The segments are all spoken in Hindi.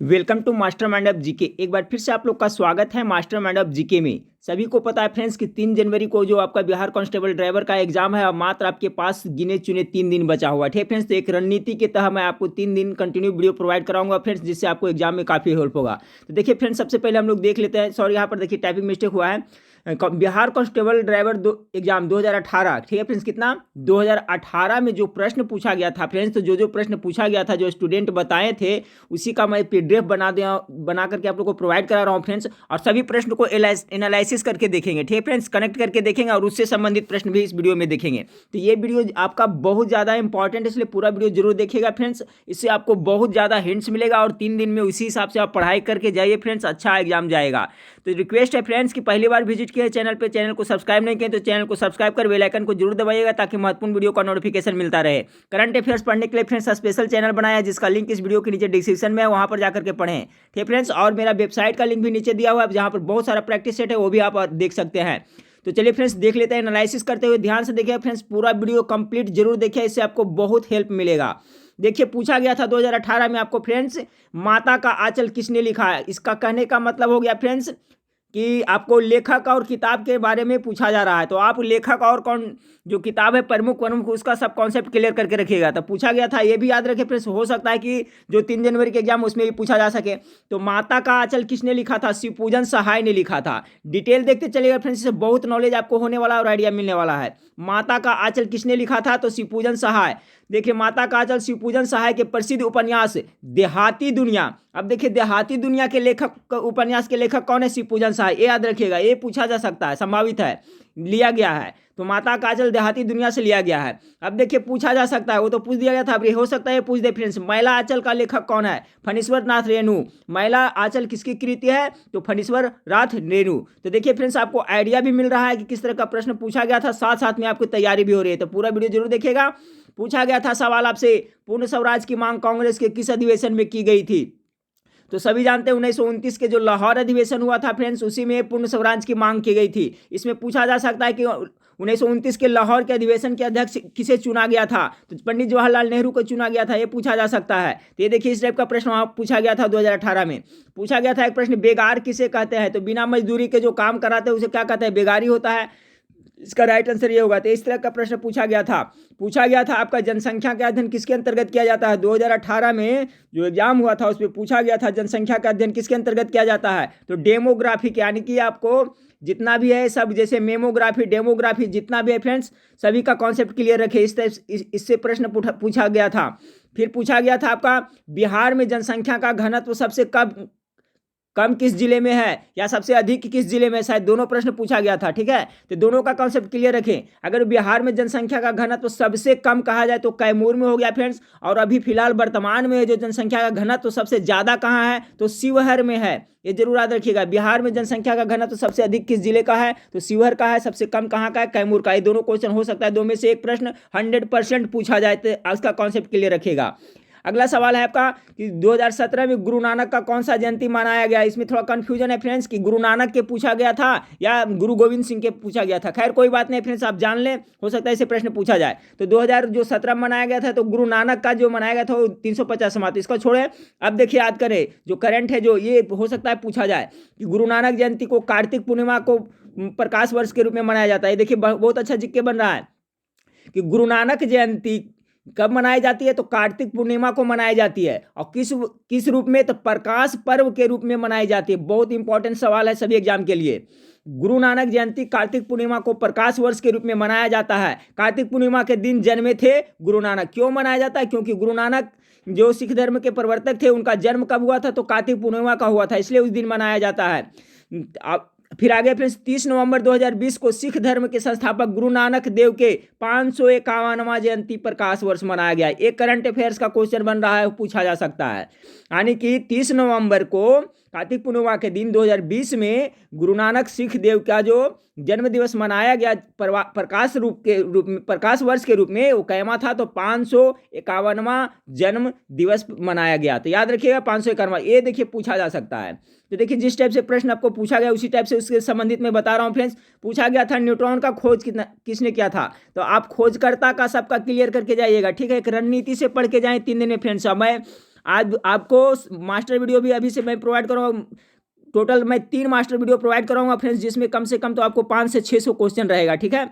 Welcome to master mind of GK. एक बार फिर से आप लोग का स्वागत है मास्टर माइंड ऑफ जीके में। सभी को पता है फ्रेंड्स कि 3 जनवरी को जो आपका बिहार कांस्टेबल ड्राइवर का एग्जाम है, अब मात्र आपके पास गिने चुने 3 दिन बचा हुआ है। ठीक है फ्रेंड्स, तो एक रणनीति के तहत मैं आपको 3 दिन कंटिन्यू वीडियो प्रोवाइड कराऊंगा फ्रेंड्स, जिससे आपको एग्जाम में काफ़ी हेल्प होगा। तो देखिए फ्रेंड्स, सबसे पहले हम लोग देख लेते हैं। सॉरी, यहाँ पर देखिए टाइपिंग मिस्टेक हुआ है। Bihar constable driver exam 2018। ठीक है फ्रेंड्स, कितना 2018 में जो प्रश्न पूछा गया था फ्रेंड्स, तो जो प्रश्न पूछा गया था, जो स्टूडेंट बताए थे, उसी का मैं पीडीएफ बना करके आप लोग को प्रोवाइड करा रहा हूँ फ्रेंड्स। और सभी प्रश्न को एनालिसिस करके देखेंगे। ठीक है फ्रेंड्स, कनेक्ट करके देखेंगे और उससे संबंधित प्रश्न भी इस वीडियो में देखेंगे। तो ये वीडियो आपका बहुत ज़्यादा इंपॉर्टेंट है, इसलिए पूरा वीडियो जरूर देखिएगा फ्रेंड्स। इससे आपको बहुत ज़्यादा हिंट्स मिलेगा और 3 दिन में उसी हिसाब से आप पढ़ाई करके जाइए फ्रेंड्स, अच्छा एग्जाम जाएगा। तो रिक्वेस्ट है फ्रेंड्स कि पहली बार विजिट किए चैनल पे, चैनल को सब्सक्राइब नहीं किए तो चैनल को सब्सक्राइब कर बेल आइकन को जरूर दबाइएगा, ताकि महत्वपूर्ण वीडियो का नोटिफिकेशन मिलता रहे। करंट अफेयर्स पढ़ने के लिए फ्रेंड्स स्पेशल चैनल बनाया है, जिसका लिंक इस वीडियो के नीचे डिस्क्रिप्शन में है, वहां पर जाकर के पढ़ें। ठीक है फ्रेंड्स, और मेरा वेबसाइट का लिंक भी नीचे दिया हुआ है, जहां पर बहुत सारा प्रैक्टिस सेट है, वो भी आप देख सकते हैं। तो चलिए फ्रेंड्स, देख लेते हैं। एनालिसिस करते हुए ध्यान से देखिए फ्रेंड्स, पूरा वीडियो कंप्लीट जरूर देखिए, इससे आपको बहुत हेल्प मिलेगा। देखिए, पूछा गया था 2018 में आपको फ्रेंड्स, माता का आंचल किसने लिखा है। इसका कहने का मतलब हो गया फ्रेंड्स कि आपको लेखक और किताब के बारे में पूछा जा रहा है, तो आप लेखक और कौन जो किताब है प्रमुख उसका सब कॉन्सेप्ट क्लियर करके रखिएगा। तो पूछा गया था, ये भी याद रखे फ्रेंड्स, हो सकता है कि जो 3 जनवरी के एग्जाम उसमें भी पूछा जा सके। तो माता का आंचल किसने लिखा था, शिवपूजन सहाय ने लिखा था। डिटेल देखते चलिएगा फ्रेंड्स, इससे बहुत नॉलेज आपको होने वाला और आइडिया मिलने वाला है। माता का आंचल किसने लिखा था, तो शिवपूजन सहाय। देखिए, माता का आंचल शिवपूजन सहाय के प्रसिद्ध उपन्यास देहाती दुनिया। अब देखिए, देहाती दुनिया के लेखक, उपन्यास के लेखक कौन है, शिवपूजन सहाय। ये याद रखिएगा, ये पूछा जा सकता है, संभावित है, लिया गया है। तो माता का आंचल देहाती दुनिया से लिया गया है। अब देखिए, पूछा जा सकता है, वो तो पूछ दिया गया था, अब ये हो सकता है पूछ दे फ्रेंड्स, मैला आंचल का लेखक कौन है, फणीश्वर नाथ रेणु। मैला आंचल किसकी कृति है, तो फणीश्वर नाथ रेणु। तो देखिए फ्रेंड्स, आपको आइडिया भी मिल रहा है कि किस तरह का प्रश्न पूछा गया था, साथ साथ में आपकी तैयारी भी हो रही है। तो पूरा वीडियो जरूर देखिएगा। पूछा गया था सवाल आपसे, पूर्ण स्वराज की मांग कांग्रेस के किस अधिवेशन में की गई थी। तो सभी जानते हैं 1929 के जो लाहौर अधिवेशन हुआ था फ्रेंड्स, उसी में पूर्ण स्वराज की मांग की गई थी। इसमें पूछा जा सकता है कि 1929 के लाहौर के अधिवेशन के अध्यक्ष किसे चुना गया था, तो पंडित जवाहरलाल नेहरू को चुना गया था, ये पूछा जा सकता है। तो ये देखिए, इस टाइप का प्रश्न वहां पूछा गया था 2018 में। पूछा गया था एक प्रश्न, बेगार किसे कहते हैं, तो बिना मजदूरी के जो काम कराते हैं उसे क्या कहते हैं, बेगारी होता है। इसका राइट आंसर ये होगा। तो इस तरह का प्रश्न पूछा गया था। पूछा गया था आपका जनसंख्या का अध्ययन किसके अंतर्गत किया जाता है। 2018 में जो एग्जाम हुआ था उसमें पूछा गया था जनसंख्या का अध्ययन किसके अंतर्गत किया जाता है, तो डेमोग्राफिक, यानी कि आपको जितना भी है सब, जैसे मेमोग्राफी, डेमोग्राफी, जितना भी है फ्रेंड्स, सभी का कॉन्सेप्ट क्लियर रखे। इससे प्रश्न पूछा गया था। फिर पूछा गया था आपका, बिहार में जनसंख्या का घनत्व सबसे कम किस जिले में है या सबसे अधिक किस जिले में, शायद दोनों प्रश्न पूछा गया था। ठीक है, तो दोनों का कॉन्सेप्ट क्लियर रखें। अगर बिहार में जनसंख्या का घनत्व तो सबसे कम कहा जाए तो कैमूर में हो गया फ्रेंड्स, और अभी फिलहाल वर्तमान में जो जनसंख्या का घनत्व तो सबसे ज्यादा कहाँ है, तो शिवहर में है। ये जरूर याद रखिएगा, बिहार में जनसंख्या का घनत्व तो सबसे अधिक किस जिले का है, तो शिवहर का है। सबसे कम कहाँ का है, कैमूर का। ये दोनों क्वेश्चन हो सकता है, दो में से एक प्रश्न 100% पूछा जाए, तो उसका कॉन्सेप्ट क्लियर रखिएगा। अगला सवाल है आपका कि 2017 में गुरु नानक का कौन सा जयंती मनाया गया। इसमें थोड़ा कंफ्यूजन है फ्रेंड्स कि गुरु नानक के पूछा गया था या गुरु गोविंद सिंह के पूछा गया था। खैर कोई बात नहीं फ्रेंड्स, आप जान लें, हो सकता है इसे प्रश्न पूछा जाए। तो 2017 में मनाया गया था, तो गुरु नानक का जो मनाया गया था वो 350वां। तो इसको छोड़े, अब देखिए याद करें, जो करंट है, जो ये हो सकता है पूछा जाए कि गुरु नानक जयंती को कार्तिक पूर्णिमा को प्रकाश वर्ष के रूप में मनाया जाता है। देखिए बहुत अच्छा जिक्के बन रहा है कि गुरु नानक जयंती कब मनाई जाती है, तो कार्तिक पूर्णिमा को मनाई जाती है। और किस रूप में, तो प्रकाश पर्व के रूप में मनाई जाती है। बहुत इंपॉर्टेंट सवाल है सभी एग्जाम के लिए। गुरु नानक जयंती कार्तिक पूर्णिमा को प्रकाश वर्ष के रूप में मनाया जाता है। कार्तिक पूर्णिमा के दिन जन्मे थे गुरु नानक। क्यों मनाया जाता है, क्योंकि गुरु नानक जो सिख धर्म के प्रवर्तक थे, उनका जन्म कब हुआ था, तो कार्तिक पूर्णिमा का हुआ था, इसलिए उस दिन मनाया जाता है। फिर आगे फ्रेंड्स, 30 नवंबर 2020 को सिख धर्म के संस्थापक गुरु नानक देव के 551वां जयंती प्रकाश वर्ष मनाया गया। एक करंट अफेयर्स का क्वेश्चन बन रहा है, पूछा जा सकता है। यानी कि 30 नवंबर को कार्तिक पूर्णिमा के दिन 2020 में गुरु नानक सिख देव का जो जन्म दिवस मनाया गया प्रकाश वर्ष के रूप में, वो कैमा था, तो 551वां जन्म दिवस मनाया गया। तो याद रखिएगा 551वां, ये देखिए पूछा जा सकता है। तो देखिए, जिस टाइप से प्रश्न आपको पूछा गया उसी टाइप से उसके संबंधित में बता रहा हूँ फ्रेंड्स। पूछा गया था न्यूट्रॉन का खोज किसने किया था, तो आप खोजकर्ता का सबका क्लियर करके जाइएगा। ठीक है, एक रणनीति से पढ़ के जाएं 3 दिन में फ्रेंड्स। मैं आज आपको मास्टर वीडियो भी अभी से मैं प्रोवाइड करूँगा। टोटल मैं 3 मास्टर वीडियो प्रोवाइड कराऊंगा फ्रेंड्स, जिसमें कम से कम तो आपको 500 से 600 क्वेश्चन रहेगा, ठीक है।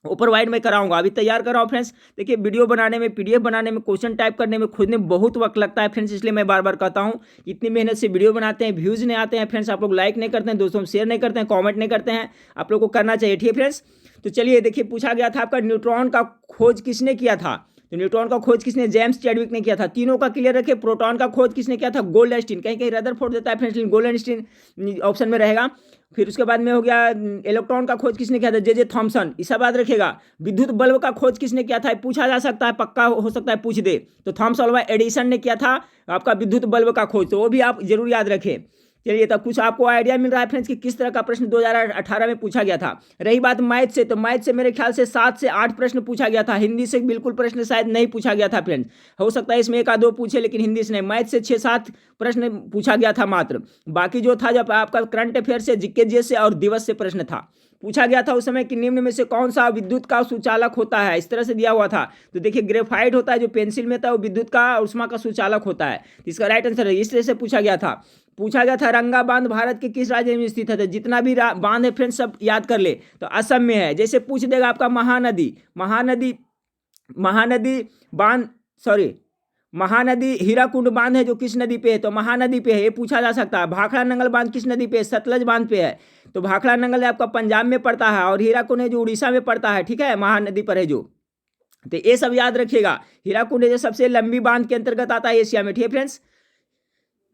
वो प्रोवाइड मैं कराऊंगा, अभी तैयार कर रहा हूँ फ्रेंड्स। देखिए वीडियो बनाने में, पीडीएफ बनाने में, क्वेश्चन टाइप करने में खुद में बहुत वक्त लगता है फ्रेंड्स, इसलिए मैं बार बार कहता हूँ इतनी मेहनत से वीडियो बनाते हैं, व्यूज़ नहीं आते हैं फ्रेंड्स, आप लोग लाइक नहीं करते हैं, दोस्तों शेयर नहीं करते हैं, कॉमेंट नहीं करते हैं, आप लोग को करना चाहिए, ठीक है फ्रेंड्स। तो चलिए देखिए, पूछा गया था आपका न्यूट्रॉन का खोज किसने किया था। तो न्यूट्रॉन का खोज किसने, जेम्स चैडविक ने किया था। तीनों का क्लियर रखे। प्रोटॉन का खोज किसने किया था, गोल्डस्टीन, कहीं कहीं रदरफोर्ड देता है फ्रेंड्स, गोल्डस्टीन ऑप्शन में रहेगा। फिर उसके बाद में हो गया इलेक्ट्रॉन का खोज किसने किया था, जे थॉमसन, इस बात रखेगा। विद्युत बल्ब का खोज किसने किया था, पूछा जा सकता है, पक्का हो सकता है पूछ दे। तो थॉमस अल्वा एडिसन ने किया था आपका विद्युत बल्ब का खोज, तो वो भी आप जरूर याद रखें। चलिए तब कुछ आपको आइडिया मिल रहा है फ्रेंड्स कि किस तरह का प्रश्न 2018 में पूछा गया था। रही बात मैथ से, तो मैथ से मेरे ख्याल से 7 से 8 प्रश्न पूछा गया था। हिंदी से बिल्कुल प्रश्न शायद नहीं पूछा गया था फ्रेंड्स, हो सकता है इसमें 1-2 पूछे, लेकिन हिंदी से नहीं। मैथ से 6-7 प्रश्न पूछा गया था मात्र, बाकी जो था जब आपका करंट अफेयर से, जीके से और दिवस से प्रश्न था। पूछा गया था उस समय कि निम्न में से कौन सा विद्युत का सुचालक होता है, इस तरह से दिया हुआ था। तो देखिए ग्रेफाइट होता है जो पेंसिल में था, वो विद्युत का उष्मा का सुचालक होता है, तो इसका राइट आंसर है। इस तरह से पूछा गया था। पूछा गया था रंगा बांध भारत के किस राज्य में स्थित है। तो जितना भी बांध है फ्रेंड्स सब याद कर ले, तो असम में है। जैसे पूछ देगा आपका महानदी बांध, सॉरी महानदी हीराकुंड बांध है जो किस नदी पे है, तो महानदी पे है, ये पूछा जा सकता है। भाखड़ा नंगल बांध किस नदी पे है, सतलज बांध पे है, तो भाखड़ा नंगल आपका पंजाब में पड़ता है, और हीराकुंड है जो उड़ीसा में पड़ता है, ठीक है, महानदी पर है जो। तो ये सब याद रखिएगा। हीराकुंड है जो सबसे लंबी बांध के अंतर्गत आता है एशिया में, ठीक है फ्रेंड्स।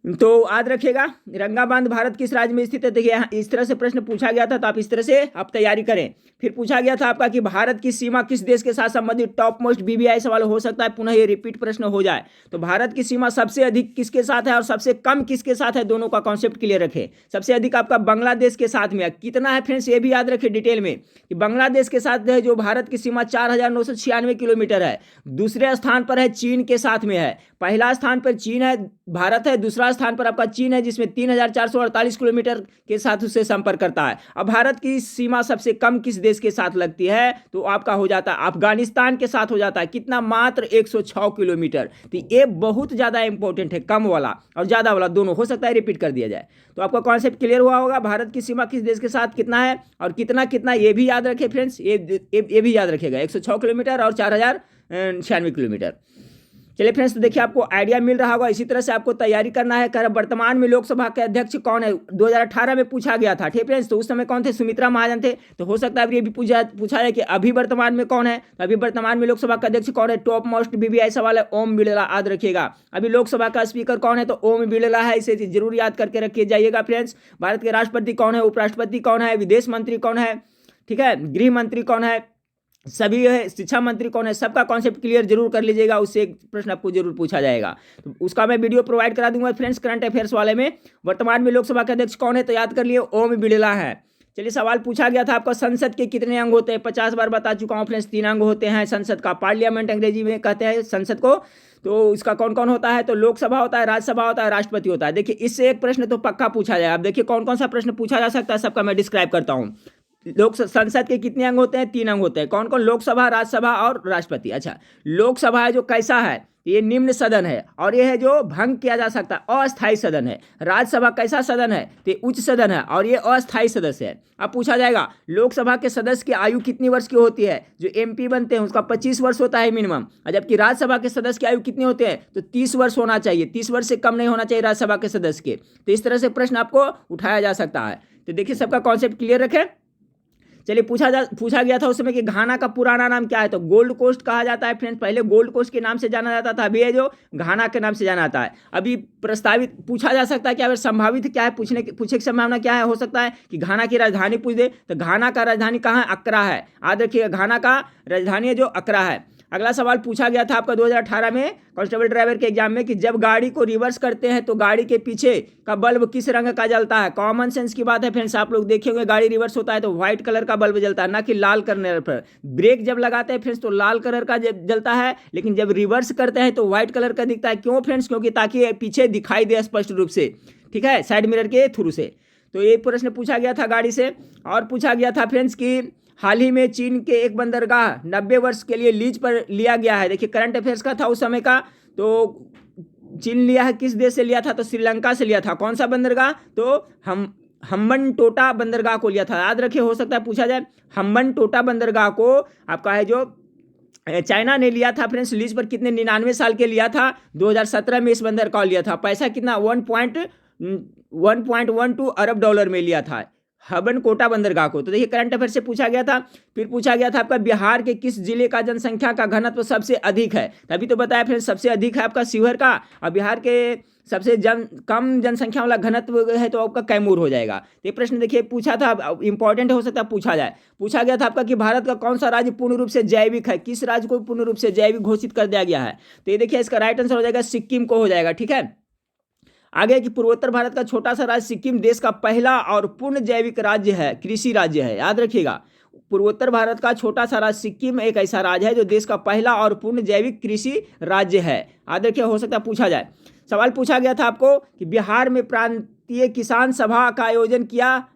तो याद रखिएगा रंगा बांध भारत किस राज्य में स्थित है। देखिए इस तरह से प्रश्न पूछा गया था, तो आप इस तरह से आप तैयारी करें। फिर पूछा गया था आपका कि भारत की सीमा किस देश के साथ संबंधित, टॉप मोस्ट बीबीआई सवाल हो सकता है, पुनः ये रिपीट प्रश्न हो जाए। तो भारत की सीमा सबसे अधिक किसके साथ है और सबसे कम किसके साथ है, दोनों का कॉन्सेप्ट क्लियर रखें। सबसे अधिक आपका बांग्लादेश के साथ में है, कितना है फ्रेंड्स ये भी याद रखें डिटेल में कि बांग्लादेश के साथ है जो भारत की सीमा 4996 किलोमीटर है। दूसरे स्थान पर है चीन के साथ में है, पहला स्थान पर चीन है, भारत है, दूसरा स्थान पर आपका चीन है जिसमें 3448 किलोमीटर के साथ उससे संपर्क करता है। अब भारत की सीमा सबसे कम किस देश के साथ लगती है, तो आपका हो जाता है अफगानिस्तान के साथ हो जाता है। कितना, मात्र 106 किलोमीटर। तो ये बहुत ज्यादा इंपॉर्टेंट है, कम वाला और ज्यादा वाला दोनों, हो सकता है रिपीट कर दिया जाए। तो आपका कॉन्सेप्ट क्लियर हुआ होगा, भारत की सीमा किस देश के साथ कितना है और कितना कितना, ये भी याद रखे फ्रेंड्स, ये भी याद रखेगा, 106 किलोमीटर और 4096 किलोमीटर। चलिए फ्रेंड्स, तो देखिए आपको आइडिया मिल रहा होगा। इसी तरह से आपको तैयारी करना है। कर वर्तमान में लोकसभा के अध्यक्ष कौन है, 2018 में पूछा गया था, ठीक फ्रेंड्स। तो उस समय कौन थे, सुमित्रा महाजन थे। तो हो सकता है ये भी पूछा जाए कि अभी वर्तमान में कौन है। तो अभी वर्तमान में लोकसभा का अध्यक्ष कौन है, टॉप मोस्ट बीबीआई सवाल है, ओम बिड़ला, याद रखिएगा। अभी लोकसभा का स्पीकर कौन है, तो ओम बिड़ला है, इसे जरूर याद करके रखिए जाइएगा फ्रेंड्स। भारत के राष्ट्रपति कौन है, उपराष्ट्रपति कौन है, विदेश मंत्री कौन है, ठीक है, गृह मंत्री कौन है, सभी है, शिक्षा मंत्री कौन है, सबका कॉन्सेप्ट क्लियर जरूर कर लीजिएगा, उससे एक प्रश्न आपको जरूर पूछा जाएगा। तो उसका मैं वीडियो प्रोवाइड करा दूंगा फ्रेंड्स करंट अफेयर्स वाले में। वर्तमान में लोकसभा के अध्यक्ष कौन है, तो याद कर लिए ओम बिड़ला है। चलिए सवाल पूछा गया था आपका, संसद के कितने अंग होते हैं, 50 बार बता चुका हूँ फ्रेंड्स, 3 अंग होते हैं संसद का। पार्लियामेंट अंग्रेजी में कहते हैं संसद को। तो इसका कौन कौन होता है, तो लोकसभा होता है, राज्यसभा होता है, राष्ट्रपति होता है। देखिए इससे एक प्रश्न तो पक्का पूछा जाए। अब देखिए कौन कौन सा प्रश्न पूछा जा सकता है, सबका मैं डिस्क्राइब करता हूँ। संसद के कितने अंग होते हैं, 3 अंग होते हैं। कौन कौन, लोकसभा, राज्यसभा और राष्ट्रपति। अच्छा, लोकसभा है जो कैसा है, ये निम्न सदन है, और ये है जो भंग किया जा सकता है, अस्थायी सदन है। राज्यसभा कैसा सदन है, तो ये उच्च सदन है और ये अस्थायी सदस्य है। अब पूछा जाएगा लोकसभा के सदस्य की आयु कितनी वर्ष की होती है, जो एमपी बनते हैं उसका 25 वर्ष होता है मिनिमम, और जबकि राज्यसभा के सदस्य की आयु कितनी होती है, तो 30 वर्ष होना चाहिए, 30 वर्ष से कम नहीं होना चाहिए राज्यसभा के सदस्य के। तो इस तरह से प्रश्न आपको उठाया जा सकता है। तो देखिए सबका कॉन्सेप्ट क्लियर रखें। चलिए पूछा गया था उस समय कि घाना का पुराना नाम क्या है, तो गोल्ड कोस्ट कहा जाता है फ्रेंड्स। पहले गोल्ड कोस्ट के नाम से जाना जाता था, अभी है जो घाना के नाम से जाना जाता है। अभी प्रस्तावित पूछा जा सकता है कि अगर संभावित क्या है, पूछने की संभावना क्या है, हो सकता है कि घाना की राजधानी पूछ दे। तो घाना का राजधानी कहाँ है, अक्रा है, याद रखिएगा, घाना का राजधानी है जो अक्रा है। अगला सवाल पूछा गया था आपका 2018 में कांस्टेबल ड्राइवर के एग्जाम में कि जब गाड़ी को रिवर्स करते हैं तो गाड़ी के पीछे का बल्ब किस रंग का जलता है। कॉमन सेंस की बात है फ्रेंड्स, आप लोग देखे होंगे गाड़ी रिवर्स होता है तो व्हाइट कलर का बल्ब जलता है, ना कि लाल करने पर। ब्रेक जब लगाते हैं फ्रेंड्स तो लाल कलर का जलता है, लेकिन जब रिवर्स करते हैं तो व्हाइट कलर का दिखता है। क्यों फ्रेंड्स, क्योंकि ताकि पीछे दिखाई दे स्पष्ट रूप से, ठीक है, साइड मिरर के थ्रू से। तो ये प्रश्न पूछा गया था गाड़ी से। और पूछा गया था फ्रेंड्स कि हाल ही में चीन के एक बंदरगाह 90 वर्ष के लिए लीज पर लिया गया है। देखिए करंट अफेयर्स का था उस समय का। तो चीन लिया है, किस देश से लिया था? तो श्रीलंका से लिया था। कौन सा बंदरगाह? तो हम्बनटोटा बंदरगाह को लिया था। याद रखिए, हो सकता है पूछा जाए। हम्बनटोटा बंदरगाह को आपका है जो चाइना ने लिया था फ्रेंड्स, लीज पर कितने 99 साल के लिया था? 2017 में इस बंदरगाह को लिया था। पैसा कितना? 1.12 अरब डॉलर में लिया था हम्बनटोटा बंदरगाह को। तो देखिए करंट अफेयर से पूछा गया था। फिर पूछा गया था आपका बिहार के किस जिले का जनसंख्या का घनत्व सबसे अधिक है? तभी तो बताया फ्रेंड्स, सबसे अधिक है आपका शिवहर का, और बिहार के सबसे कम जनसंख्या वाला घनत्व है तो आपका कैमूर हो जाएगा। तो ये प्रश्न देखिए पूछा था, इंपॉर्टेंट हो सकता है पूछा जाए। पूछा गया था आपका कि भारत का कौन सा राज्य पूर्ण रूप से जैविक है? किस राज्य को पूर्ण रूप से जैविक घोषित कर दिया गया है? तो ये देखिए इसका राइट आंसर हो जाएगा सिक्किम को हो जाएगा। ठीक है, आगे कि पूर्वोत्तर भारत का छोटा सा राज्य सिक्किम देश का पहला और पूर्ण जैविक राज्य है, कृषि राज्य है। याद रखिएगा, पूर्वोत्तर भारत का छोटा सा राज्य सिक्किम एक ऐसा राज्य है जो देश का पहला और पूर्ण जैविक कृषि राज्य है। याद रखिए, हो सकता है पूछा जाए। सवाल पूछा गया था आपको कि बिहार में प्रांतीय किसान सभा का आयोजन किया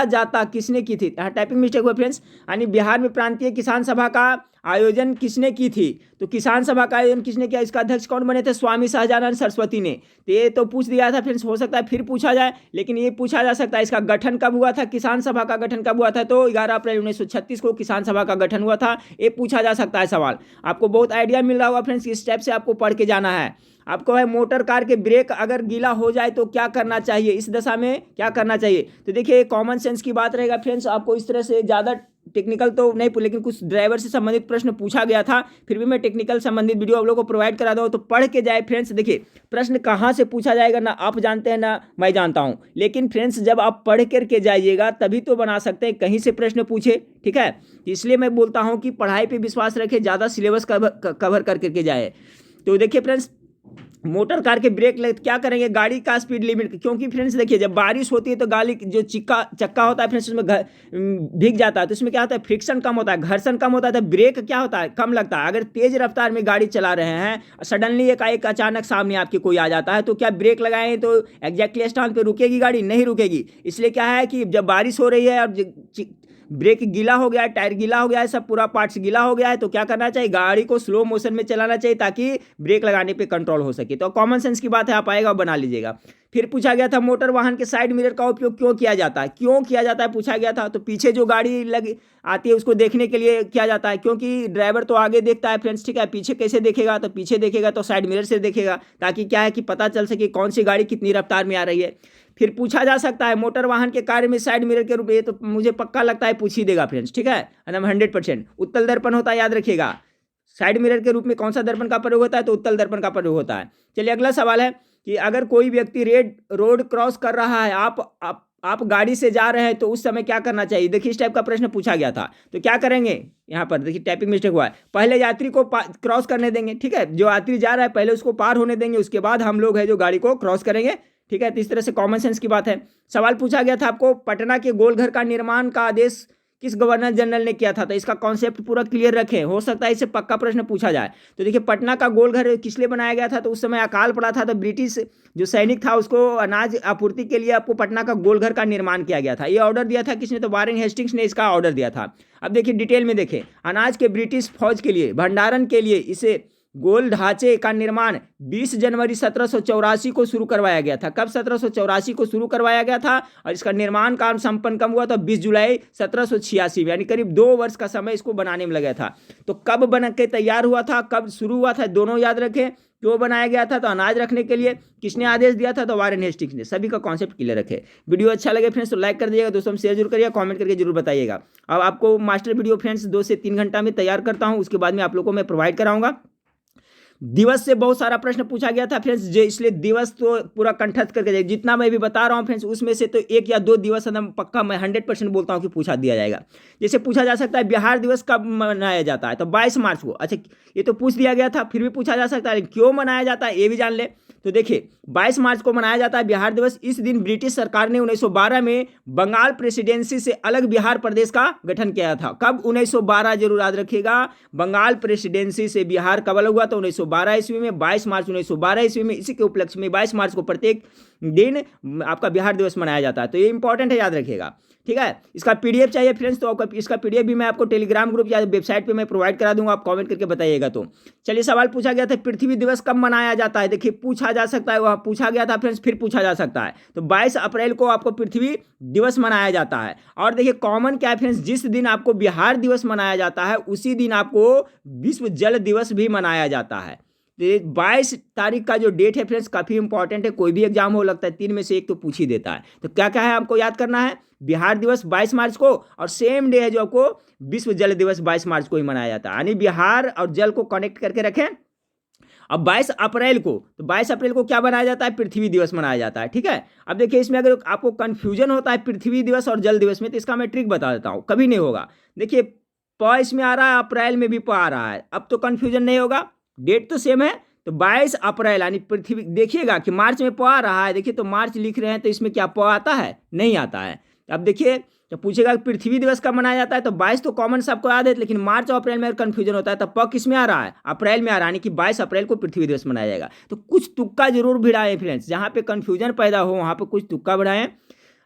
जाता किसने की थी? यहाँ टाइपिंग मिस्टेक हुआ फ्रेंड्स, यानी बिहार में प्रांतीय किसान सभा का आयोजन किसने की थी? तो किसान सभा का आयोजन किसने किया? इसका अध्यक्ष कौन बने थे? स्वामी सहजानंद सरस्वती ने। तो ये तो पूछ दिया था फ्रेंड्स, हो सकता है फिर पूछा जाए, लेकिन ये पूछा जा सकता है इसका गठन कब हुआ था? किसान सभा का गठन कब हुआ था? तो 11 अप्रैल 1936 को किसान सभा का गठन हुआ था। ये पूछा जा सकता है सवाल। आपको बहुत आइडिया मिल रहा होगा फ्रेंड्स, इस स्टेप से आपको पढ़ के जाना है। आपको है मोटर कार के ब्रेक अगर गीला हो जाए तो क्या करना चाहिए? इस दशा में क्या करना चाहिए? तो देखिए कॉमन सेंस की बात रहेगा फ्रेंड्स। आपको इस तरह से ज़्यादा टेक्निकल तो नहीं, लेकिन कुछ ड्राइवर से संबंधित प्रश्न पूछा गया था, फिर भी मैं टेक्निकल संबंधित वीडियो आप लोगों को प्रोवाइड करा दूँ, तो पढ़ के जाए फ्रेंड्स। देखिए प्रश्न कहाँ से पूछा जाएगा ना आप जानते हैं ना मैं जानता हूँ, लेकिन फ्रेंड्स जब आप पढ़ करके जाइएगा तभी तो बना सकते हैं, कहीं से प्रश्न पूछे। ठीक है, इसलिए मैं बोलता हूँ कि पढ़ाई पर विश्वास रखें, ज़्यादा सिलेबस कवर करके जाए। तो देखिए फ्रेंड्स, मोटर कार के ब्रेक क्या करेंगे? गाड़ी का स्पीड लिमिट, क्योंकि फ्रेंड्स देखिए जब बारिश होती है तो गाड़ी जो चक्का होता है फ्रेंड्स उसमें भीग जाता है, तो इसमें क्या होता है? फ्रिक्शन कम होता है, घर्षण कम होता है, तो ब्रेक क्या होता है? कम लगता है। अगर तेज रफ्तार में गाड़ी चला रहे हैं, सडनली एक अचानक सामने आपके कोई आ जाता है, तो क्या ब्रेक लगाएं तो एग्जैक्टली स्थान पर रुकेगी गाड़ी? नहीं रुकेगी। इसलिए क्या है कि जब बारिश हो रही है और ब्रेक गीला हो गया है, टायर गीला हो गया है, सब पूरा पार्ट्स गीला हो गया है, तो क्या करना चाहिए? गाड़ी को स्लो मोशन में चलाना चाहिए ताकि ब्रेक लगाने पे कंट्रोल हो सके। तो कॉमन सेंस की बात है, आप आएगा और बना लीजिएगा। फिर पूछा गया था मोटर वाहन के साइड मिरर का उपयोग क्यों किया जाता है? क्यों किया जाता है पूछा गया था। तो पीछे जो गाड़ी लगी आती है उसको देखने के लिए किया जाता है, क्योंकि ड्राइवर तो आगे देखता है फ्रेंड्स, ठीक है, पीछे कैसे देखेगा? तो पीछे देखेगा तो साइड मिरर से देखेगा, ताकि क्या है कि पता चल सके कौन सी गाड़ी कितनी रफ्तार में आ रही है। फिर पूछा जा सकता है मोटर वाहन के कार्य में साइड मिरर के रूप में, तो मुझे पक्का लगता है पूछ ही देगा फ्रेंड्स। ठीक है, एकदम 100%। उत्तल दर्पण होता है, याद रखिएगा। साइड मिरर के रूप में कौन सा दर्पण का प्रयोग होता है? तो उत्तल दर्पण का प्रयोग होता है। चलिए अगला सवाल है कि अगर कोई व्यक्ति रोड क्रॉस कर रहा है, आप गाड़ी से जा रहे हैं, तो उस समय क्या करना चाहिए? देखिए इस टाइप का प्रश्न पूछा गया था, तो क्या करेंगे? यहाँ पर देखिए टाइपिंग मिस्टेक हुआ है। पहले यात्री को क्रॉस करने देंगे, ठीक है, जो यात्री जा रहा है पहले उसको पार होने देंगे, उसके बाद हम लोग है जो गाड़ी को क्रॉस करेंगे। ठीक है, तो इस तरह से कॉमन सेंस की बात है। सवाल पूछा गया था आपको पटना के गोलघर का निर्माण का आदेश किस गवर्नर जनरल ने किया था? तो इसका कॉन्सेप्ट पूरा क्लियर रखें, हो सकता है इससे पक्का प्रश्न पूछा जाए। तो देखिए पटना का गोलघर किस लिए बनाया गया था? तो उस समय अकाल पड़ा था, तो ब्रिटिश जो सैनिक था उसको अनाज आपूर्ति के लिए आपको पटना का गोलघर का निर्माण किया गया था। ये ऑर्डर दिया था किसने? तो वारेन हेस्टिंग्स ने इसका ऑर्डर दिया था। अब देखिए डिटेल में देखें, अनाज के ब्रिटिश फौज के लिए भंडारण के लिए इसे गोल ढांचे का निर्माण 20 जनवरी 1784 को शुरू करवाया गया था। कब? 1784 को शुरू करवाया गया था, और इसका निर्माण काम संपन्न कब हुआ था? 20 जुलाई 1786 में, यानी करीब 2 वर्ष का समय इसको बनाने में लगा था। तो कब बन के तैयार हुआ था, कब शुरू हुआ था, दोनों याद रखें। क्यों बनाया गया था? तो अनाज रखने के लिए। किसने आदेश दिया था? तो वारेन हेस्टिंग्स ने। सभी का कॉन्सेप्ट क्लियर रखे। वीडियो अच्छा लगे फ्रेंड्स तो लाइक कर दीजिएगा, दोस्तों में शेयर जरूर करिएगा, कमेंट करके जरूर बताइएगा। अब आपको मास्टर वीडियो फ्रेंड्स 2 से 3 घंटा में तैयार करता हूँ, उसके बाद में आप लोगों को मैं प्रोवाइड कराऊंगा। दिवस से बहुत सारा प्रश्न पूछा गया था फ्रेंड्स, जो इसलिए दिवस तो पूरा कंठस्थ करके जाए, जितना मैं भी बता रहा हूं फ्रेंड्स उसमें से तो 1 या 2 दिवस एकदम पक्का मैं 100% बोलता हूं कि पूछा दिया जाएगा। जैसे पूछा जा सकता है बिहार दिवस कब मनाया जाता है? तो 22 मार्च को। अच्छा ये तो पूछ दिया गया था, फिर भी पूछा जा सकता है क्यों मनाया जाता है ये भी जान ले। तो देखिए 22 मार्च को मनाया जाता है बिहार दिवस। इस दिन ब्रिटिश सरकार ने 1912 में बंगाल प्रेसिडेंसी से अलग बिहार प्रदेश का गठन किया था। कब? 1912, जरूर याद रखिएगा। बंगाल प्रेसिडेंसी से बिहार कब अलग हुआ? तो 1912 ईस्वी में, 22 मार्च 1912 ईस्वी में। इसी के उपलक्ष्य में 22 मार्च को प्रत्येक दिन आपका बिहार दिवस मनाया जाता है। तो ये इंपॉर्टेंट है, याद रखिएगा, ठीक है। इसका पीडीएफ चाहिए फ्रेंड्स तो आपका इसका पीडीएफ भी मैं आपको टेलीग्राम ग्रुप या वेबसाइट पे मैं प्रोवाइड करा दूंगा, आप कमेंट करके बताइएगा। तो चलिए, सवाल पूछा गया था पृथ्वी दिवस कब मनाया जाता है। देखिए, पूछा जा सकता है, वहाँ पूछा गया था फ्रेंड्स, फिर पूछा जा सकता है। तो 22 अप्रैल को आपको पृथ्वी दिवस मनाया जाता है। और देखिए, कॉमन क्या है फ्रेंड्स, जिस दिन आपको बिहार दिवस मनाया जाता है उसी दिन आपको विश्व जल दिवस भी मनाया जाता है। 22 तारीख का जो डेट है फ्रेंड्स काफ़ी इंपॉर्टेंट है, कोई भी एग्जाम हो लगता है 3 में से एक तो पूछ ही देता है। तो क्या क्या है आपको याद करना है, बिहार दिवस 22 मार्च को, और सेम डे है जो आपको विश्व जल दिवस 22 मार्च को ही मनाया जाता है। यानी बिहार और जल को कनेक्ट करके रखें। अब 22 अप्रैल को, तो 22 अप्रैल को क्या मनाया जाता है, पृथ्वी दिवस मनाया जाता है, ठीक है। अब देखिए, इसमें अगर आपको कंफ्यूजन होता है पृथ्वी दिवस और जल दिवस में, तो इसका मैं ट्रिक बता देता हूँ, कभी नहीं होगा। देखिए, प इसमें आ रहा है, अप्रैल में भी प आ रहा है, अब तो कंफ्यूजन नहीं होगा, डेट तो सेम है। तो 22 अप्रैल यानी पृथ्वी, देखिएगा कि मार्च में प आ रहा है, देखिए तो मार्च लिख रहे हैं तो इसमें क्या प आता है, नहीं आता है। अब देखिए, तो पूछेगा पृथ्वी दिवस कब मनाया जाता है, तो 22 तो कॉमन सबको याद है, लेकिन मार्च और अप्रैल में कंफ्यूजन होता है, तो प किस में आ रहा है, अप्रैल में आ रहा है, यानी कि 22 अप्रैल को पृथ्वी दिवस मनाया जाएगा। तो कुछ तुक्का जरूर भिड़ाएं फ्रेंड्स, जहाँ पे कंफ्यूजन पैदा हो वहाँ पे कुछ तुक्का बढ़ाएं।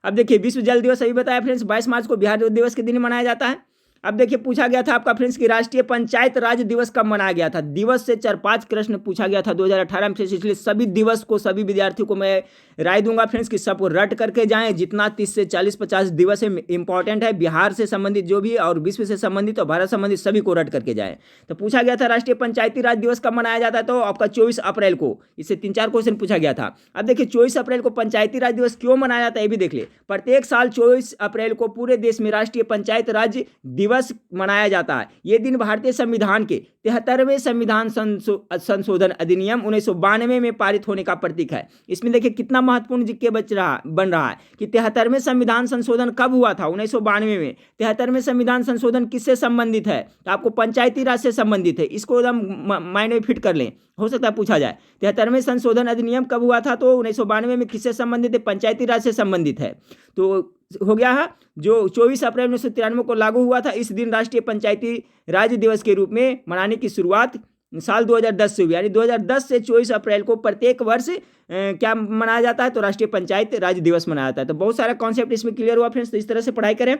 अब देखिए, विश्व जल दिवस अभी बताया फ्रेंड्स, 22 मार्च को बिहार दिवस के दिन मनाया जाता है। अब देखिए, पूछा गया था आपका फ्रेंड्स कि राष्ट्रीय पंचायत राज दिवस कब मनाया गया था। दिवस से 4-5 प्रश्न पूछा गया था 2018 में, इसलिए सभी दिवस को सभी विद्यार्थियों को मैं राय दूंगा फ्रेंड्स कि सबको रट करके जाएं। जितना 30 से 40-50 दिवस है इंपॉर्टेंट है, बिहार से संबंधित जो भी और विश्व से संबंधित और भारत संबंधित सभी को रट करके जाएं। तो पूछा गया था राष्ट्रीय पंचायती राज दिवस कब मनाया जाता है, तो आपका 24 अप्रैल को। इससे 3-4 क्वेश्चन पूछा गया था। अब देखिए, 24 अप्रैल को पंचायती राज दिवस क्यों मनाया जाता है ये भी देख ले। प्रत्येक साल 24 अप्रैल को पूरे देश में राष्ट्रीय पंचायत राज दिवस मनाया जाता है। ये दिन भारतीय संविधान के 73वें संविधान संशोधन अधिनियम 1992 में पारित होने का प्रतीक है। इसमें देखिए कितना महत्वपूर्ण जिक्के बन रहा है कि 73वें संविधान संशोधन कब हुआ था, 1992 में। 73वें संविधान संशोधन किससे संबंधित है, तो आपको पंचायती राज से संबंधित है। इसको एकदम माइंड में फिट कर लें, हो सकता है पूछा जाए। 73वें संशोधन अधिनियम कब हुआ था, तो 1992 में किससे संबंधित है, पंचायती राज से संबंधित है। तो हो गया है, जो 24 अप्रैल 1993 को लागू हुआ था। इस दिन राष्ट्रीय पंचायती राज दिवस के रूप में मनाने की शुरुआत साल 2010 से हुई, यानी 2010 से 24 अप्रैल को प्रत्येक वर्ष क्या मनाया जाता है, तो राष्ट्रीय पंचायत राज दिवस मनाया जाता है। तो बहुत सारा कॉन्सेप्ट इसमें क्लियर हुआ फ्रेंड्स, तो इस तरह से पढ़ाई करें।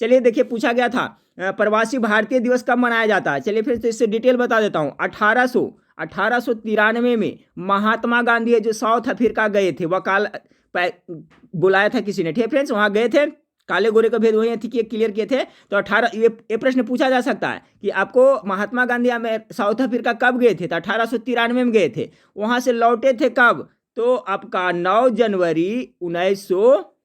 चलिए देखिए, पूछा गया था प्रवासी भारतीय दिवस कब मनाया जाता है। चलिए फिर तो इससे डिटेल बता देता हूँ। 1893 में महात्मा गांधी है जो साउथ अफ्रीका गए थे, बुलाया था किसी ने, ठीक है फ्रेंड्स, वहाँ गए थे, काले गोरे का भेद वही थी कि क्लियर किए थे। तो 18 ये प्रश्न पूछा जा सकता है कि आपको महात्मा गांधी साउथ अफ्रीका कब गए थे, तो 1893 में गए थे। वहाँ से लौटे थे कब, तो आपका 9 जनवरी 1900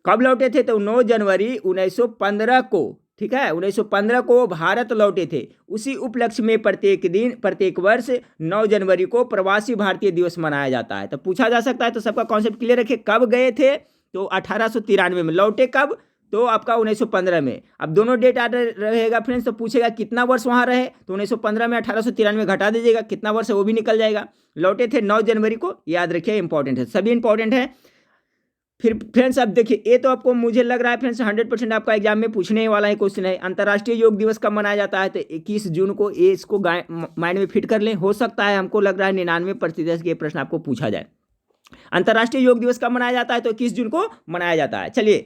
कब लौटे थे, तो 9 जनवरी 1915 को, ठीक है, 1915 को भारत लौटे थे। उसी उपलक्ष्य में प्रत्येक वर्ष 9 जनवरी को प्रवासी भारतीय दिवस मनाया जाता है। तो पूछा जा सकता है, तो सबका कॉन्सेप्ट क्लियर रखिए। कब गए थे, तो 1893 में, लौटे कब, तो आपका 1915 में। अब दोनों डेट आ रहेगा फ्रेंड्स, तो पूछेगा कितना वर्ष वहाँ रहे, तो 1915 में 1893 घटा दीजिएगा, कितना वर्ष है वो भी निकल जाएगा। लौटे थे 9 जनवरी को, याद रखिए, इंपॉर्टेंट है, सभी इंपॉर्टेंट है। फिर फ्रेंड्स अब देखिए, ये तो आपको मुझे लग रहा है फ्रेंड्स 100% आपका एग्जाम में पूछने वाला है क्वेश्चन है। अंतर्राष्ट्रीय योग दिवस कब मनाया जाता है, तो 21 जून को। ये इसको माइंड में फिट कर लें, हो सकता है, हमको लग रहा है 99% के प्रश्न आपको पूछा जाए। अंतर्राष्ट्रीय योग दिवस कब मनाया जाता है, तो 21 जून को मनाया जाता है। चलिए,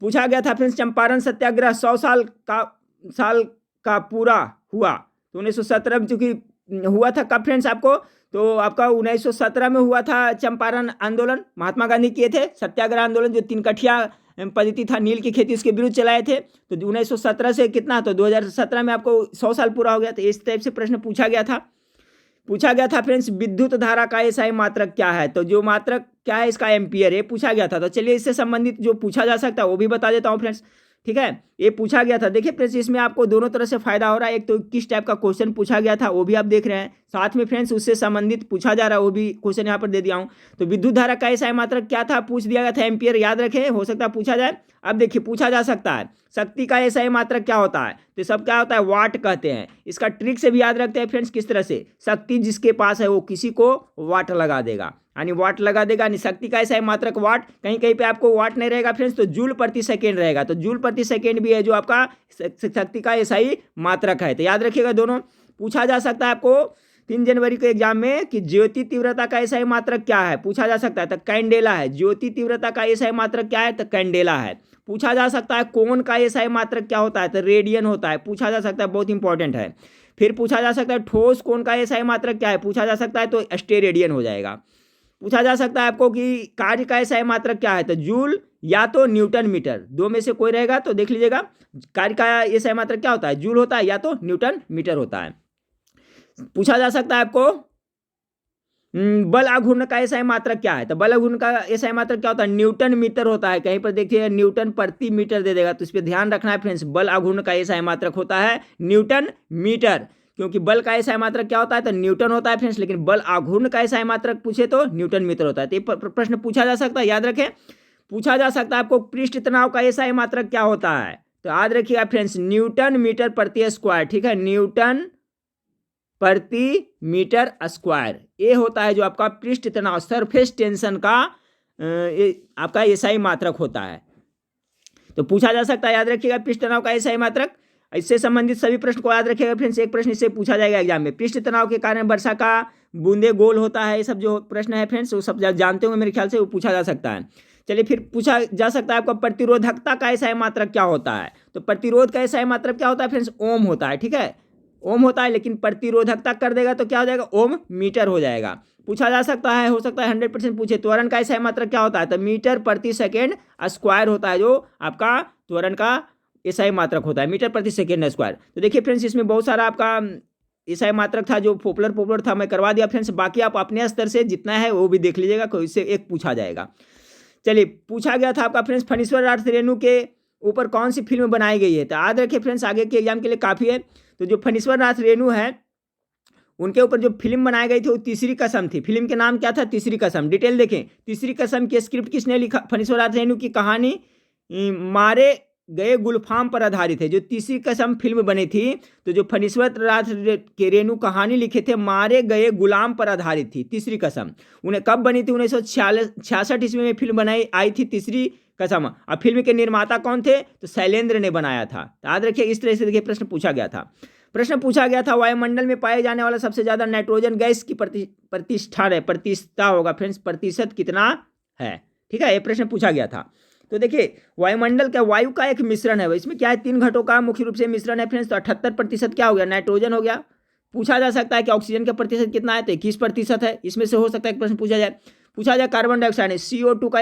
पूछा गया था फ्रेंड्स चंपारण सत्याग्रह 100 साल का पूरा हुआ, तो 1917 में चूंकि हुआ था कब फ्रेंड्स आपको, तो आपका 1917 में हुआ था चंपारण आंदोलन, महात्मा गांधी किए थे सत्याग्रह आंदोलन, जो 3 कठिया पद्धति था, नील की खेती, उसके विरुद्ध चलाए थे। तो 1917 से कितना, तो 2017 में आपको 100 साल पूरा हो गया। तो इस टाइप से प्रश्न पूछा गया था फ्रेंड्स विद्युत धारा का एसआई मात्रक क्या है, तो जो मात्रक क्या है इसका एम्पियर है, पूछा गया था। तो चलिए इससे संबंधित जो पूछा जा सकता है वो भी बता देता हूँ फ्रेंड्स, ठीक है। ये पूछा गया था, देखिए फ्रेंड्स इसमें आपको दोनों तरह से फायदा हो रहा है। एक तो किस टाइप का क्वेश्चन पूछा गया था वो भी आप देख रहे हैं, साथ में फ्रेंड्स उससे संबंधित पूछा जा रहा है वो भी क्वेश्चन यहाँ पर दे दिया हूँ। तो विद्युत धारा का एसआई मात्रक क्या था, पूछ दिया गया था, एम्पियर, याद रखें, हो सकता है पूछा जाए। अब देखिए, पूछा जा सकता है शक्ति का एसआई मात्रक क्या होता है, तो सब क्या होता है, वाट कहते हैं। इसका ट्रिक से भी याद रखते हैं फ्रेंड्स, किस तरह से, शक्ति जिसके पास है वो किसी को वाट लगा देगा, यानी वाट लगा देगा, यानी शक्ति का एसआई मात्रक वाट। कहीं कहीं पे आपको वाट नहीं रहेगा फ्रेंड्स, तो जूल प्रति सेकेंड रहेगा। तो जूल प्रति सेकेंड भी है जो आपका शक्ति का एसआई मात्रक है। तो याद रखिएगा, दोनों पूछा जा सकता है आपको। 3 जनवरी को एग्जाम में कि ज्योति तीव्रता का एसआई मात्रक क्या है पूछा जा सकता है, तो कैंडेला है। ज्योति तीव्रता का एसआई मात्रक क्या है, तो कैंडेला है। पूछा जा सकता है कोण का एसआई मात्रक क्या होता है, तो रेडियन होता है, पूछा जा सकता है, बहुत इंपॉर्टेंट है। फिर पूछा जा सकता है ठोस कोण का एसआई मात्रक क्या है, पूछा जा सकता है, तो स्टेरेडियन हो जाएगा। पूछा जा सकता है आपको कि कार्य का एसआई मात्रक क्या है, तो जूल या तो न्यूटन मीटर, दो में से कोई रहेगा। तो देख लीजिएगा कार्य का एसआई मात्रक क्या होता है, जूल होता है या तो न्यूटन मीटर होता है। पूछा जा सकता है आपको बल आघूर्ण का एसआई मात्रक क्या है, तो बल आघूर्ण का एसआई मात्रक क्या होता है, न्यूटन मीटर होता है। कहीं पर देखिए न्यूटन प्रति मीटर दे देगा, तो इस पर ध्यान रखना है फ्रेंड्स। बल आघूर्ण का एसआई मात्रक होता है न्यूटन मीटर, क्योंकि बल का एसआई मात्रक क्या होता है, तो न्यूटन होता है फ्रेंड्स, लेकिन बल आघूर्ण का एसआई मात्रक पूछे तो न्यूटन मीटर होता है। तो ये प्रश्न पूछा जा सकता है, याद रखें। पूछा जा सकता है आपको पृष्ठ तनाव का एसआई मात्रक क्या होता है, तो याद रखिएगा फ्रेंड्स न्यूटन मीटर प्रति स्क्वायर, ठीक है, न्यूटन प्रति मीटर स्क्वायर। ये होता है जो आपका पृष्ठ तनाव सरफेस टेंशन का आपका एसआई मात्रक होता है। तो पूछा जा सकता है, याद रखिएगा पृष्ठ तनाव का एसआई मात्रक। इससे संबंधित सभी प्रश्न को याद रखिएगा फ्रेंड्स। एक प्रश्न इससे पूछा जाएगा एग्जाम में, पृष्ठ तनाव के कारण वर्षा का बूंदे गोल होता है। ये सब जो प्रश्न है फ्रेंड्स वो सब जानते होंगे मेरे ख्याल से, वो पूछा जा सकता है। चलिए फिर पूछा जा सकता है आपका प्रतिरोधकता का एसआई मात्रक क्या होता है, तो प्रतिरोध का एसआई मात्रक क्या होता है फ्रेंड्स, ओम होता है, ठीक है, ओम होता है। लेकिन प्रतिरोधकता कर देगा तो क्या हो जाएगा, ओम मीटर हो जाएगा। पूछा जा सकता है, हो सकता है 100% पूछे, त्वरण का एसआई मात्रक क्या होता है, तो मीटर प्रति सेकेंड स्क्वायर होता है, जो आपका त्वरण का एसआई मात्रक होता है, मीटर प्रति सेकेंड स्क्वायर। तो देखिए फ्रेंड्स इसमें बहुत सारा आपका एसआई मात्रक था जो पॉपुलर था, मैं करवा दिया फ्रेंड्स। बाकी आप अपने स्तर से जितना है वो भी देख लीजिएगा, कोई इससे एक पूछा जाएगा। चलिए पूछा गया था आपका फ्रेंड्स फणीश्वर नाथ रेणु के ऊपर कौन सी फिल्म बनाई गई है, तो याद रखिए फ्रेंड्स आगे के एग्जाम के लिए काफ़ी है। तो जो फणीश्वर नाथ रेणु है उनके ऊपर जो फिल्म बनाई गई थी वो तीसरी कसम थी। फिल्म के नाम क्या था, तीसरी कसम। डिटेल देखें, तीसरी कसम की स्क्रिप्ट किसने लिखा, फणीश्वर नाथ रेणु की कहानी मारे गए गुलफाम पर आधारित है। जो तीसरी कसम फिल्म बनी थी, तो जो फणीश्वर नाथ के रेणु कहानी लिखे थे मारे गए गुलाम पर आधारित थी तीसरी कसम। उन्हें कब बनी थी, 1966 ईस्वी में फिल्म बनाई आई थी तीसरी कसम। और फिल्म के निर्माता कौन थे, तो शैलेंद्र ने बनाया था। याद रखिए इस तरह से देखिए प्रश्न पूछा गया था। प्रश्न पूछा गया था वायुमंडल में पाए जाने वाला सबसे ज्यादा नाइट्रोजन गैस की प्रतिशत होगा फ्रेंड्स, प्रतिशत कितना है, ठीक है, ये प्रश्न पूछा गया था। तो देखिए वायुमंडल का वायु का एक मिश्रण है, इसमें क्या है, 3 घटों का मुख्य रूप से मिश्रण है फ्रेंड्स। तो 78% क्या हो गया, नाइट्रोजन हो गया। पूछा जा सकता है कि ऑक्सीजन का प्रतिशत कितना है, तो 21% है। इसमें से हो सकता है प्रश्न पूछा जाए कार्बन डाइऑक्साइड CO2 का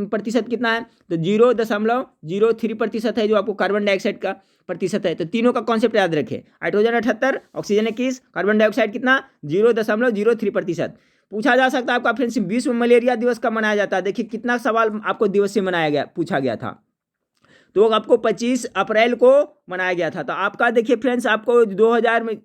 प्रतिशत कितना है, तो 0.03% है जो आपको कार्बन डाइऑक्साइड का प्रतिशत है। तो तीनों का कॉन्सेप्ट याद रखें, हाइड्रोजन 78, ऑक्सीजन 21, कार्बन डाइऑक्साइड कितना 0.03%। पूछा जा सकता है आपका फ्रेंड्स विश्व मलेरिया दिवस कब मनाया जाता है। देखिए कितना सवाल आपको दिवस से मनाया गया, पूछा गया था, तो आपको 25 अप्रैल को मनाया गया था। तो आपका देखिए फ्रेंड्स आपको 2000 में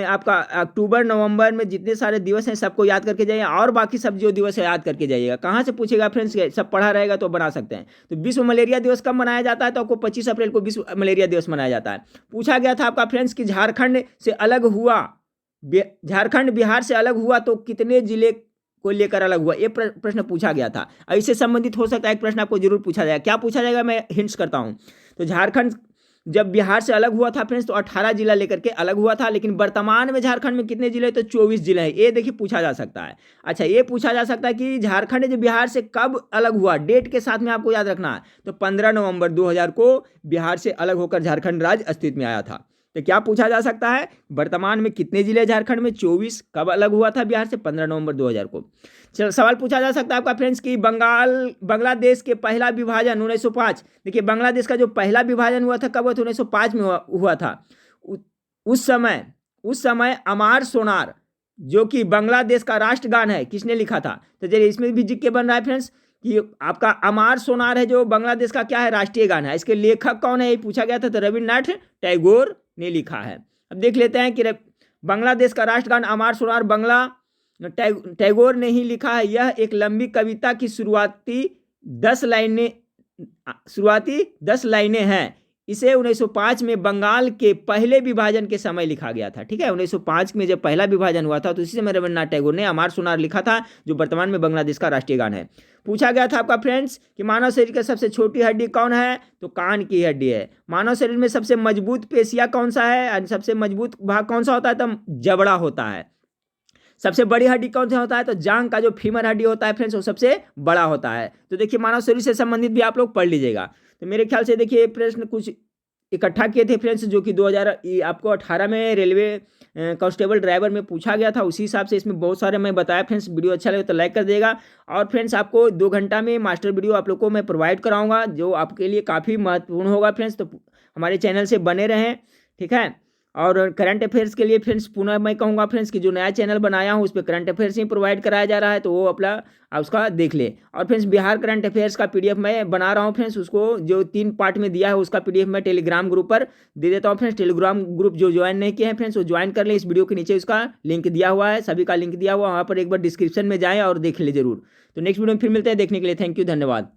आपका अक्टूबर नवंबर में जितने सारे दिवस हैं सबको याद करके जाइए, और बाकी सब जो दिवस है याद करके जाइएगा। कहाँ से पूछेगा फ्रेंड्स, सब पढ़ा रहेगा तो बना सकते हैं। तो विश्व मलेरिया दिवस कब मनाया जाता है, तो आपको 25 अप्रैल को विश्व मलेरिया दिवस मनाया जाता है। पूछा गया था आपका फ्रेंड्स कि झारखंड से अलग हुआ, झारखंड बिहार से अलग हुआ तो कितने जिले को लेकर अलग हुआ, ये प्रश्न पूछा गया था। इससे संबंधित हो सकता है एक प्रश्न आपको जरूर पूछा जाएगा। क्या पूछा जाएगा मैं हिंट्स करता हूँ। तो झारखंड जब बिहार से अलग हुआ था फ्रेंड्स तो 18 जिला लेकर के अलग हुआ था, लेकिन वर्तमान में झारखंड में कितने जिले, तो 24 जिले हैं। ये देखिए पूछा जा सकता है। अच्छा ये पूछा जा सकता है कि झारखंड जो बिहार से कब अलग हुआ, डेट के साथ में आपको याद रखना है। तो 15 नवंबर 2000 को बिहार से अलग होकर झारखंड राज्य अस्तित्व में आया था। तो क्या पूछा जा सकता है, वर्तमान में कितने जिले झारखंड में, 24, कब अलग हुआ था बिहार से, 15 नवंबर 2000 को। चलो सवाल पूछा जा सकता है आपका फ्रेंड्स कि बांग्लादेश के पहला विभाजन 1905, देखिए बांग्लादेश का जो पहला विभाजन हुआ था कब हुआ था, 1905 में हुआ था। उस समय अमार सोनार जो कि बांग्लादेश का राष्ट्रगान है किसने लिखा था, तो चलिए इसमें भी जिक्र बन रहा है फ्रेंड्स कि आपका अमार सोनार है जो बांग्लादेश का क्या है, राष्ट्रीय गान है। इसके लेखक कौन है ये पूछा गया था, तो रविन्द्रनाथ टैगोर ने लिखा है। अब देख लेते हैं कि बांग्लादेश का राष्ट्रगान अमार सोनार टैगोर ने ही लिखा है। यह एक लंबी कविता की शुरुआती 10 लाइनें हैं। इसे 1905 में बंगाल के पहले विभाजन के समय लिखा गया था, ठीक है। 1905 में जब पहला विभाजन हुआ था तो इसी समय रविन्द्रनाथ टैगोर ने अमार सोनार लिखा था, जो वर्तमान में बांग्लादेश का राष्ट्रीय गान है। पूछा गया था आपका फ्रेंड्स कि मानव शरीर की सबसे छोटी हड्डी कौन है, तो कान की हड्डी है। मानव शरीर में सबसे मजबूत पेशिया कौन सा है, सबसे मजबूत भाग कौन सा होता है, तो जबड़ा होता है। सबसे बड़ी हड्डी कौन सा होता है? तो जांग का जो फीमर हड्डी होता है फ्रेंड्स वो सबसे बड़ा होता है। तो देखिए मानव शरीर से संबंधित भी आप लोग पढ़ लीजिएगा। तो मेरे ख्याल से देखिए प्रश्न कुछ इकट्ठा किए थे फ्रेंड्स, जो कि 2018 में रेलवे कांस्टेबल ड्राइवर में पूछा गया था, उसी हिसाब से इसमें बहुत सारे मैं बताया फ्रेंड्स। वीडियो अच्छा लगे तो लाइक कर देगा। और फ्रेंड्स आपको 2 घंटा में मास्टर वीडियो आप लोग को मैं प्रोवाइड कराऊंगा, जो आपके लिए काफ़ी महत्वपूर्ण होगा फ्रेंड्स। तो हमारे चैनल से बने रहें, ठीक है। और करंट अफेयर्स के लिए फ्रेंड्स पुनः मैं कहूँगा फ्रेंड्स कि जो नया चैनल बनाया हूँ उस पर करंट अफेयर्स ही प्रोवाइड कराया जा रहा है, तो वो अपना आप उसका देख ले। और फ्रेंड्स बिहार करंट अफेयर्स का पीडीएफ मैं बना रहा हूँ फ्रेंड्स, उसको जो 3 पार्ट में दिया है उसका पीडीएफ मैं टेलीग्राम ग्रुप पर दे देता हूँ फ्रेंड्स। टेलीग्राम ग्रुप जो ज्वाइन नहीं किए हैं फ्रेंड्स वो ज्वाइन कर ले। इस वीडियो के नीचे उसका लिंक दिया हुआ है, सभी का लिंक दिया हुआ है, वहाँ पर एक बार डिस्क्रिप्शन में जाएँ और देख ले जरूर। तो नेक्स्ट वीडियो में फिर मिलते हैं, देखने के लिए थैंक यू, धन्यवाद।